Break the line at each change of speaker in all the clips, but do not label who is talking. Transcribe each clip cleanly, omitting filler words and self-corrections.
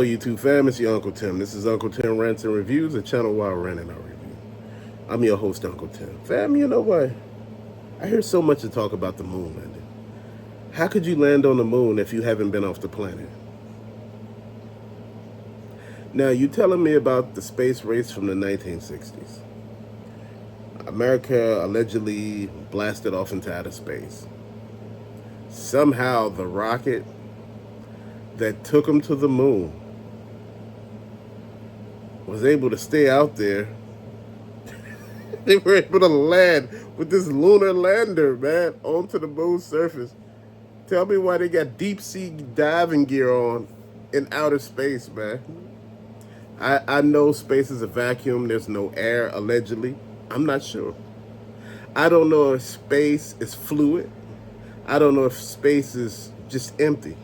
Hello YouTube fam, it's your Uncle Tim. This is Uncle Tim Rants and Reviews, a channel where I rant and I review. I'm your host, Uncle Tim. Fam, you know what? I hear so much to talk about the moon landing. How could you land on the moon if you haven't been off the planet? Now, you telling me about the space race from the 1960s. America allegedly blasted off into outer space. Somehow the rocket that took them to the moon was able to stay out there. They were able to land with this lunar lander, man, onto the moon's surface. Tell me why they got deep sea diving gear on in outer space, man. I know space is a vacuum. There's no air, allegedly. I'm not sure. I don't know if space is fluid. I don't know if space is just empty.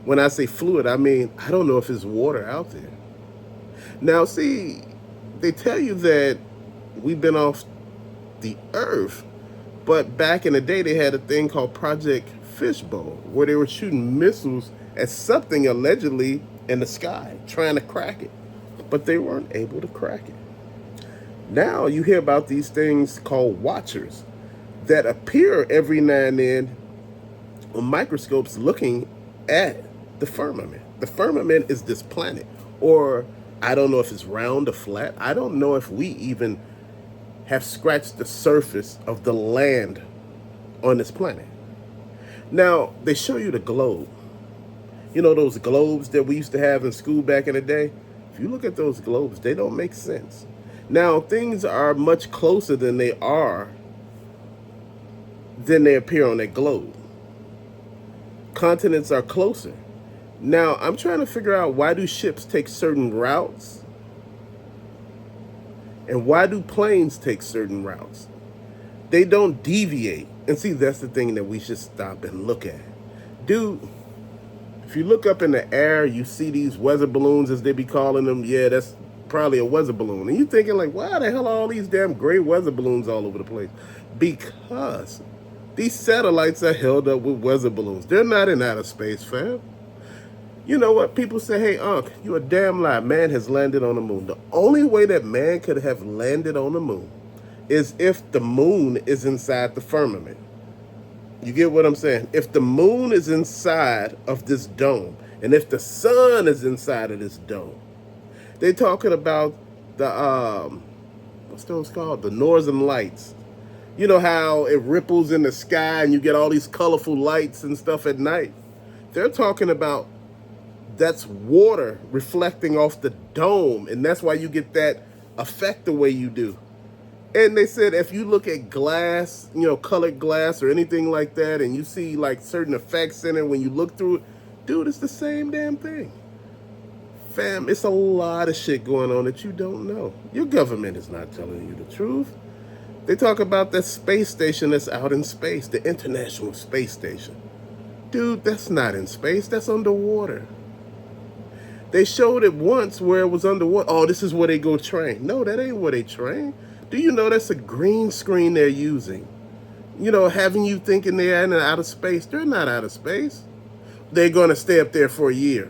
When I say fluid, I mean, I don't know if there's water out there. Now, see, they tell you that we've been off the Earth, but back in the day, they had a thing called Project Fishbowl, where they were shooting missiles at something allegedly in the sky, trying to crack it, but they weren't able to crack it. Now you hear about these things called watchers that appear every now and then on microscopes looking at the firmament. The firmament is this planet, or I don't know if it's round or flat. I don't know if we even have scratched the surface of the land on this planet. Now, they show you the globe. You know those globes that we used to have in school back in the day? If you look at those globes, they don't make sense. Now, things are much closer than they appear on that globe. Continents are closer. Now, I'm trying to figure out, why do ships take certain routes? And why do planes take certain routes? They don't deviate. And see, that's the thing that we should stop and look at. Dude, if you look up in the air, you see these weather balloons, as they be calling them. Yeah, that's probably a weather balloon. And you're thinking like, why the hell are all these damn gray weather balloons all over the place? Because these satellites are held up with weather balloons. They're not in outer space, fam. You know what? People say, hey, Unc, you a damn lie. Man has landed on the moon. The only way that man could have landed on the moon is if the moon is inside the firmament. You get what I'm saying? If the moon is inside of this dome, and if the sun is inside of this dome, they're talking about the, what's those called? The northern lights. You know how it ripples in the sky and you get all these colorful lights and stuff at night? They're talking about that's water reflecting off the dome, and that's why you get that effect the way you do. And they said if you look at glass, you know, colored glass or anything like that, and you see like certain effects in it when you look through it, dude, it's the same damn thing. Fam, it's a lot of shit going on that you don't know. Your government is not telling you the truth. They talk about that space station that's out in space, the International Space Station. Dude, that's not in space, that's underwater. They showed it once where it was underwater. Oh, this is where they go train. No, that ain't where they train. Do you know that's a green screen they're using? You know, having you thinking they're in and out of space. They're not out of space. They're going to stay up there for a year.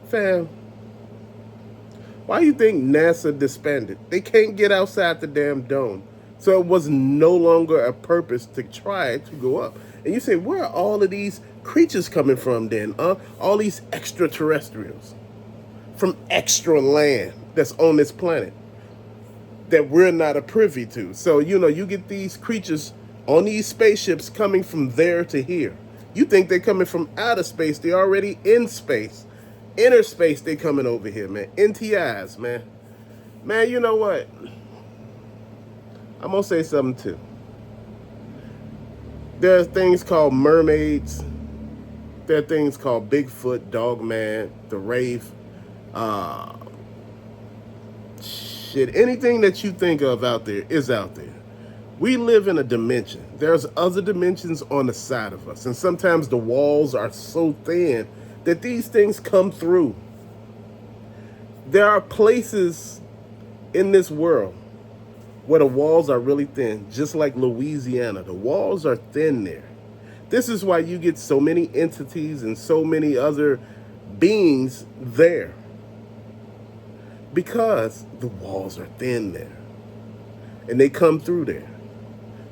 Fam, why do you think NASA disbanded? They can't get outside the damn dome. So it was no longer a purpose to try to go up. And you say, where are all of these creatures coming from then? All these extraterrestrials from extra land that's on this planet that we're not a privy to. So, you know, you get these creatures on these spaceships coming from there to here. You think they're coming from outer space. They're already in space. Inner space, they coming over here, man. NTIs, man. Man, you know what? I'm going to say something too. There are things called mermaids. There are things called Bigfoot, Dogman, the Wraith. Shit, anything that you think of out there is out there. We live in a dimension. There's other dimensions on the side of us. And sometimes the walls are so thin that these things come through. There are places in this world where the walls are really thin, just like Louisiana. The walls are thin there. This is why you get so many entities and so many other beings there because the walls are thin there and they come through there.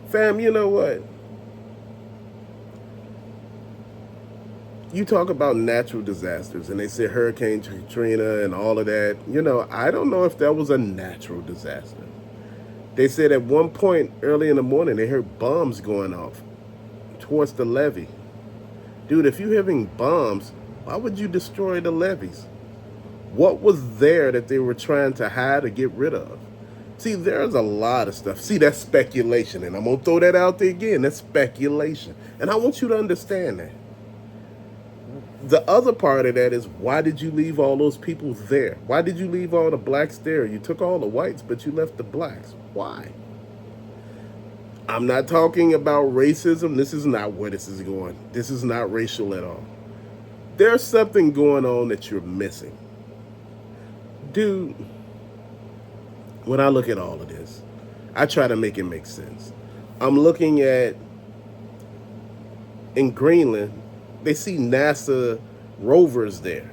Fam, you know what? You talk about natural disasters and they say Hurricane Katrina and all of that. I don't know if that was a natural disaster. They said at one point early in the morning they heard bombs going off towards the levee. Dude, if you're having bombs, why would you destroy the levees? What was there that they were trying to hide or get rid of? See, there's a lot of stuff. See, that's speculation, and I'm going to throw that out there again. That's speculation. And I want you to understand that. The other part of that is, why did you leave all those people there? Why did you leave all the blacks there? You took all the whites, but you left the blacks. Why? I'm not talking about racism. This is not where this is going. This is not racial at all. There's something going on that you're missing. Dude, when I look at all of this, I try to make it make sense. I'm looking at, in Greenland, they see NASA rovers there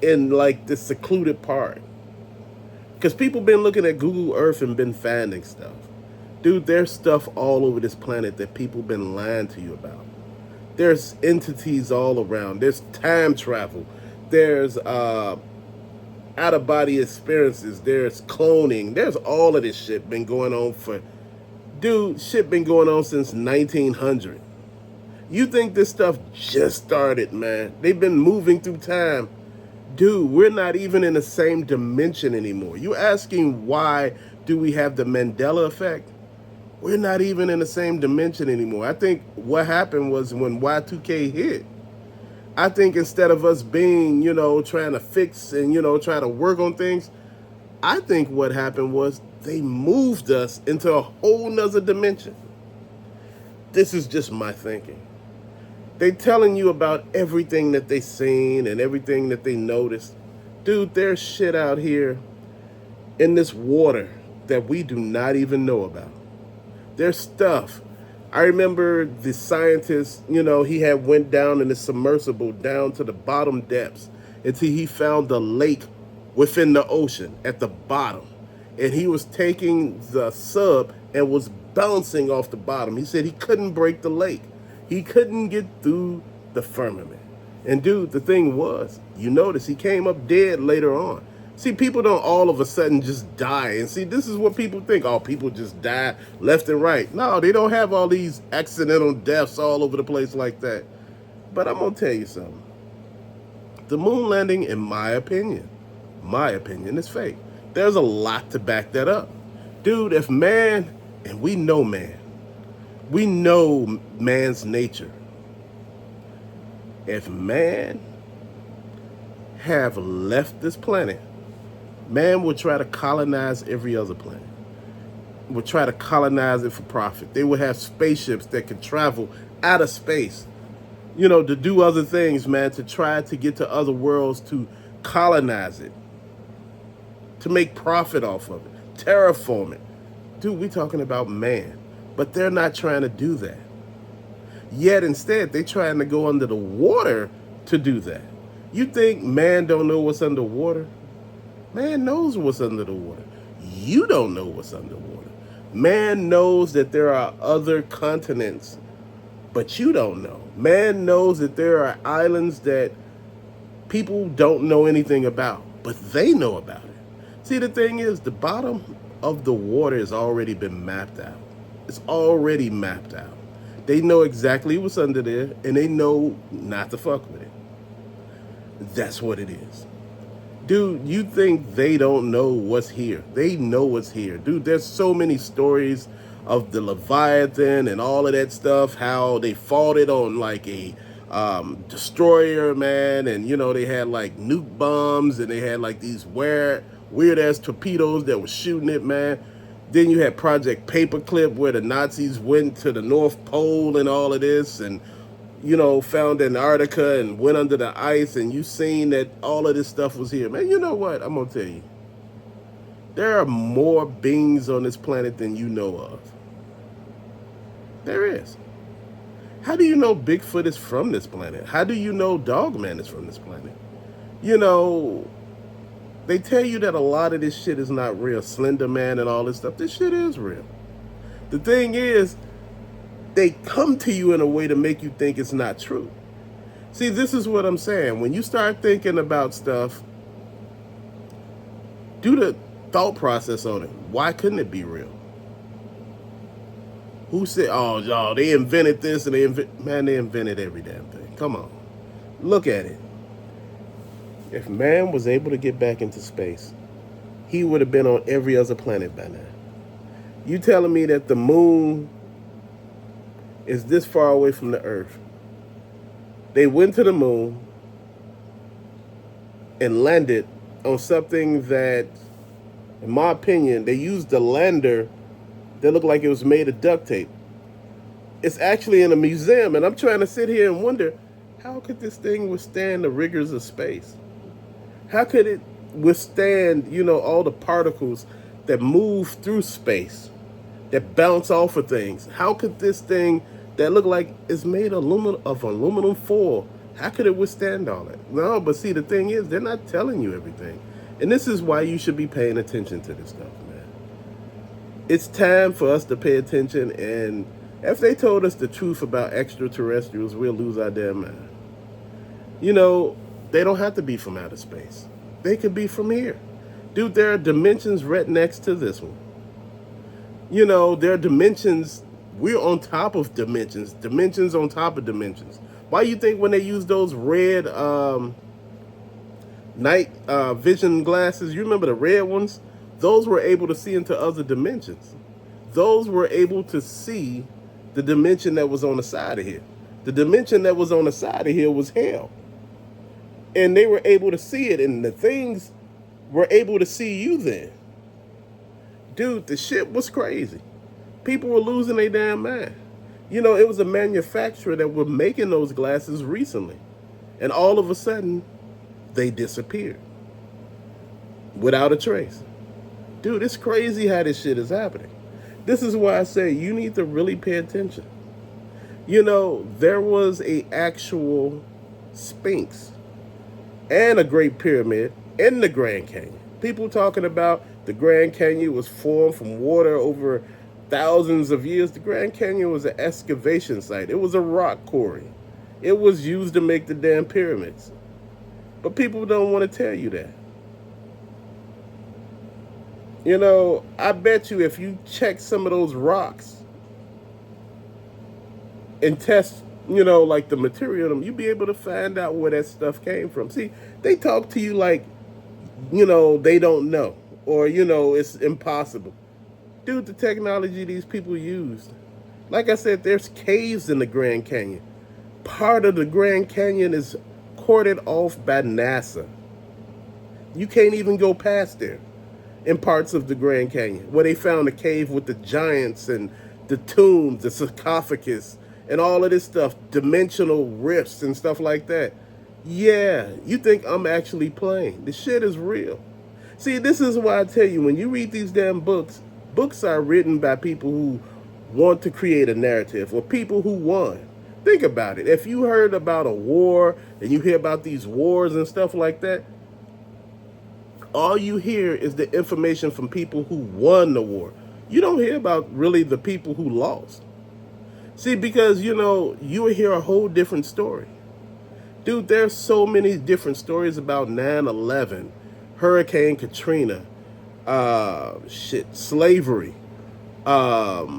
in like this secluded part. Because people been looking at Google Earth and been finding stuff. Dude, there's stuff all over this planet that people been lying to you about. There's entities all around. There's time travel. There's out-of-body experiences. There's cloning. There's all of this shit been going on for... Dude, shit been going on since 1900. You think this stuff just started, man. They've been moving through time. Dude, we're not even in the same dimension anymore. You asking why do we have the Mandela effect? We're not even in the same dimension anymore. I think what happened was when Y2K hit, I think instead of us being, trying to fix and, trying to work on things, I think what happened was they moved us into a whole nother dimension. This is just my thinking. They telling you about everything that they seen and everything that they noticed. Dude, there's shit out here in this water that we do not even know about. There's stuff. I remember the scientist, he had went down in the submersible down to the bottom depths until he found the lake within the ocean at the bottom. And he was taking the sub and was bouncing off the bottom. He said he couldn't break the lake. He couldn't get through the firmament. And dude, the thing was, you notice he came up dead later on. See, people don't all of a sudden just die. And see, this is what people think. Oh, people just die left and right. No, they don't have all these accidental deaths all over the place like that. But I'm going to tell you something. The moon landing, in my opinion, is fake. There's a lot to back that up. Dude, if man, and we know man's nature. If man have left this planet, man would try to colonize every other planet. Would try to colonize it for profit. They would have spaceships that could travel out of space, to do other things, man, to try to get to other worlds, to colonize it, to make profit off of it, terraform it. Dude, we talking about man, but they're not trying to do that. Yet instead, they're trying to go under the water to do that. You think man don't know what's underwater? Man knows what's under the water. You don't know what's underwater. Man knows that there are other continents, but you don't know. Man knows that there are islands that people don't know anything about, but they know about it. See, the thing is, the bottom of the water has already been mapped out. It's already mapped out. They know exactly what's under there, and they know not to fuck with it. That's what it is. Dude, you think they don't know what's here. They know what's here. Dude, there's so many stories of the Leviathan and all of that stuff, how they fought it on like a destroyer, man, and they had like nuke bombs, and they had like these weird ass torpedoes that were shooting it, man. Then you had Project Paperclip, where the Nazis went to the North Pole and all of this, and found Antarctica and went under the ice, and you seen that all of this stuff was here. Man, you know what? I'm going to tell you. There are more beings on this planet than you know of. There is. How do you know Bigfoot is from this planet? How do you know Dogman is from this planet? You know, they tell you that a lot of this shit is not real. Slender Man and all this stuff. This shit is real. The thing is, they come to you in a way to make you think it's not true. See, this is what I'm saying. When you start thinking about stuff, do the thought process on it. Why couldn't it be real? Who said, oh, y'all, they invented this and they invented every damn thing. Come on. Look at it. If man was able to get back into space, he would have been on every other planet by now. You telling me that the moon is this far away from the Earth? They went to the moon and landed on something that, in my opinion, they used the lander that looked like it was made of duct tape. It's actually in a museum, and I'm trying to sit here and wonder, how could this thing withstand the rigors of space? How could it withstand, all the particles that move through space, that bounce off of things? How could this thing that looked like it's made of aluminum foil, how could it withstand all that? No, but see, the thing is, they're not telling you everything. And this is why you should be paying attention to this stuff, man. It's time for us to pay attention, and if they told us the truth about extraterrestrials, we'll lose our damn mind. They don't have to be from outer space. They could be from here. Dude, there are dimensions right next to this one. There are dimensions. We're on top of dimensions. Dimensions on top of dimensions. Why you think when they use those red night vision glasses, you remember the red ones? Those were able to see into other dimensions. Those were able to see the dimension that was on the side of here. The dimension that was on the side of here was hell. And they were able to see it, and the things were able to see you then. Dude, the shit was crazy. People were losing their damn mind. It was a manufacturer that were making those glasses recently. And all of a sudden, they disappeared. Without a trace. Dude, it's crazy how this shit is happening. This is why I say you need to really pay attention. There was a actual Sphinx and a Great Pyramid in the Grand Canyon. People talking about the Grand Canyon was formed from water over thousands of years. The Grand Canyon was an excavation site. It was a rock quarry. It was used to make the damn pyramids. But people don't want to tell you that. I bet you if you check some of those rocks and test, like the material of them, you'd be able to find out where that stuff came from. See, they talk to you like, they don't know, or, it's impossible. Dude, the technology these people used. Like I said, there's caves in the Grand Canyon. Part of the Grand Canyon is cordoned off by NASA. You can't even go past there in parts of the Grand Canyon, where they found a cave with the giants and the tombs, the sarcophagus, and all of this stuff, dimensional rifts and stuff like that. Yeah, you think I'm actually playing. The shit is real. See, this is why I tell you, when you read these damn books, books are written by people who want to create a narrative, or people who won. Think about it. If you heard about a war and you hear about these wars and stuff like that, all you hear is the information from people who won the war. You don't hear about really the people who lost. See, because, you will hear a whole different story. Dude, there's so many different stories about 9/11, Hurricane Katrina, slavery, the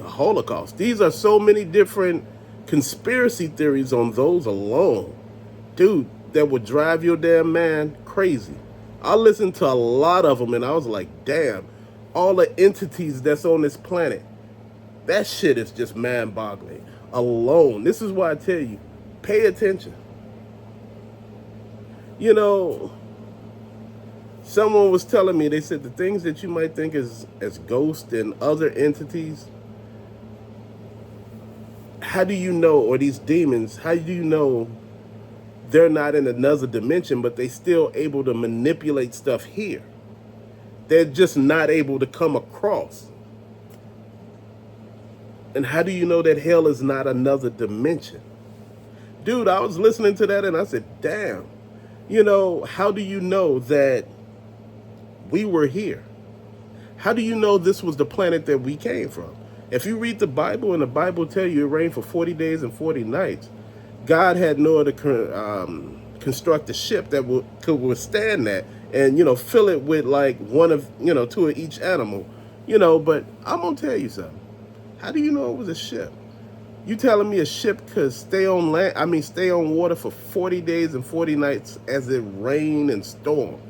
Holocaust. These are so many different conspiracy theories on those alone. Dude, that would drive your damn man crazy. I listened to a lot of them and I was like, damn, all the entities that's on this planet. That shit is just mind-boggling alone. This is why I tell you, pay attention. Someone was telling me, they said the things that you might think as ghosts and other entities, how do you know, or these demons, how do you know they're not in another dimension, but they still able to manipulate stuff here? They're just not able to come across. And how do you know that hell is not another dimension? Dude, I was listening to that and I said, damn. How do you know that we were here? How do you know this was the planet that we came from? If you read the Bible and the Bible tell you it rained for 40 days and 40 nights, God had no other construct a ship that could withstand that, and fill it with like one of two of each animal. But I'm gonna tell you something. How do you know it was a ship? You telling me a ship could stay on land? I mean, stay on water for 40 days and 40 nights as it rained and storm?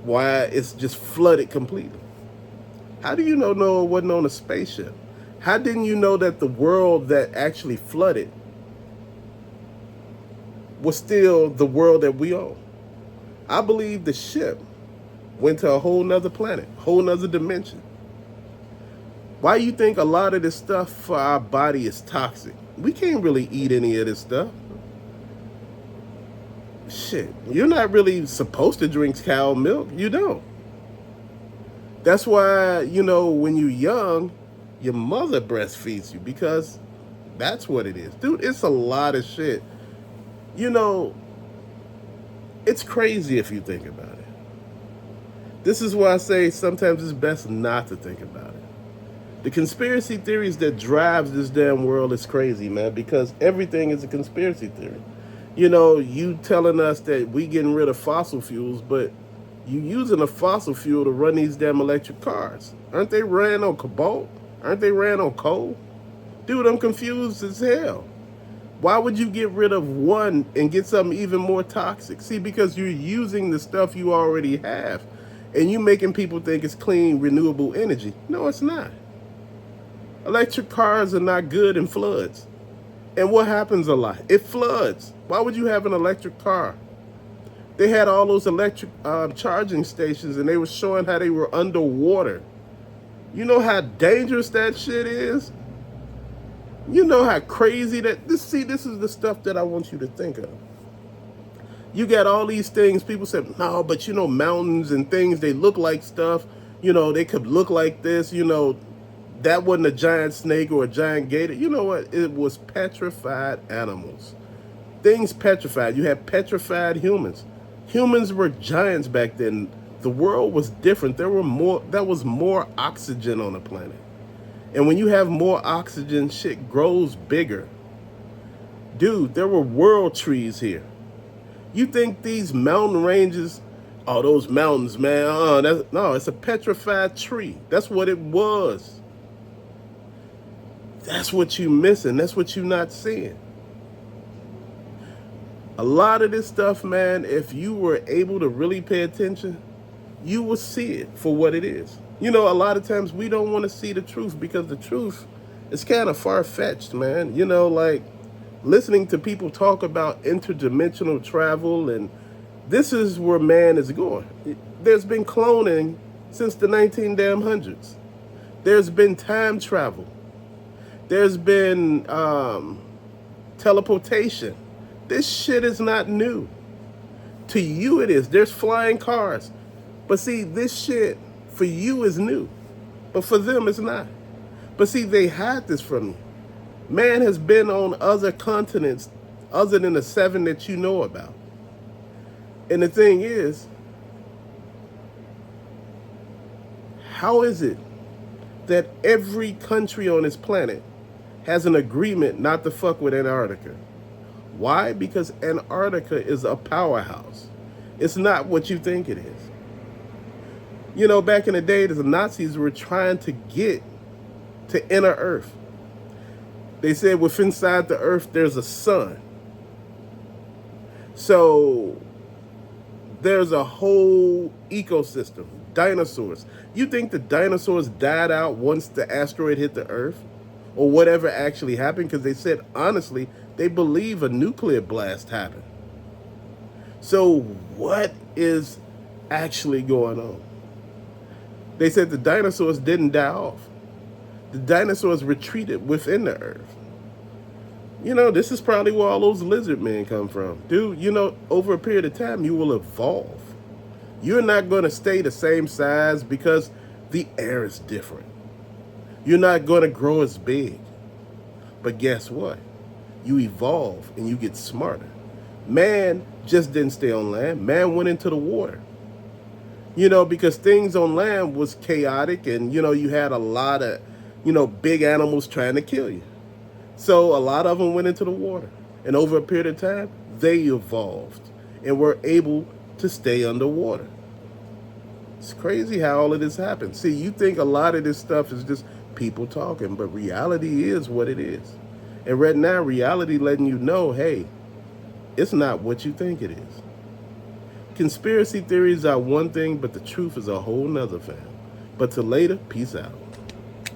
Why it's just flooded completely? How do you know Noah wasn't on a spaceship? How didn't you know that the world that actually flooded was still the world that we own? I believe the ship went to a whole nother planet, whole nother dimension. Why you think a lot of this stuff for our body is toxic? We can't really eat any of this stuff. Shit, you're not really supposed to drink cow milk. You don't. That's why, when you're young, your mother breastfeeds you, because that's what it is. Dude, it's a lot of shit. It's crazy if you think about it. This is why I say sometimes it's best not to think about it. The conspiracy theories that drives this damn world is crazy, man, because everything is a conspiracy theory. You telling us that we getting rid of fossil fuels, but you using a fossil fuel to run these damn electric cars. Aren't they ran on cobalt? Aren't they ran on coal? Dude, I'm confused as hell. Why would you get rid of one and get something even more toxic? See, because you're using the stuff you already have, and you making people think it's clean, renewable energy. No, it's not. Electric cars are not good in floods. And what happens a lot? It floods. Why would you have an electric car? They had all those electric charging stations, and they were showing how they were underwater. You know how dangerous that shit is? You know how crazy this is the stuff that I want you to think of. You got all these things, people said, no, but mountains and things, they look like stuff. They could look like this, that wasn't a giant snake or a giant gator. You know what? It was petrified animals. Things petrified. You had petrified humans. Humans were giants back then. The world was different. There was more oxygen on the planet. And when you have more oxygen, shit grows bigger. Dude, there were world trees here. You think these mountain ranges, oh, those mountains, man, no, it's a petrified tree. That's what it was. That's what you missing. That's what you not seeing. A lot of this stuff, man, if you were able to really pay attention, you will see it for what it is. A lot of times we don't want to see the truth because the truth is kind of far-fetched, man. Like listening to people talk about interdimensional travel, and this is where man is going. There's been cloning since the 1900s. There's been time travel. There's been teleportation. This shit is not new. To you it is. There's flying cars. But see, this shit for you is new. But for them it's not. But see, they hide this from you. Man has been on other continents other than the 7 that you know about. And the thing is, how is it that every country on this planet has an agreement not to fuck with Antarctica? Why? Because Antarctica is a powerhouse. It's not what you think it is. Back in the day, the Nazis were trying to get to inner Earth. They said within inside the Earth, there's a sun. So there's a whole ecosystem. Dinosaurs. You think the dinosaurs died out once the asteroid hit the Earth? Or whatever actually happened? Because they said, honestly, they believe a nuclear blast happened. So what is actually going on? They said the dinosaurs didn't die off. The dinosaurs retreated within the Earth. This is probably where all those lizard men come from. Dude, over a period of time, you will evolve. You're not going to stay the same size because the air is different. You're not going to grow as big. But guess what? You evolve and you get smarter. Man just didn't stay on land. Man went into the water. Because things on land was chaotic, and you had a lot of big animals trying to kill you. So a lot of them went into the water, and over a period of time they evolved and were able to stay underwater. It's crazy how all of this happened. See, you think a lot of this stuff is just people talking, but reality is what it is. And right now, reality letting you know, hey, it's not what you think it is. Conspiracy theories are one thing, but the truth is a whole nother, fam. But till later, peace out.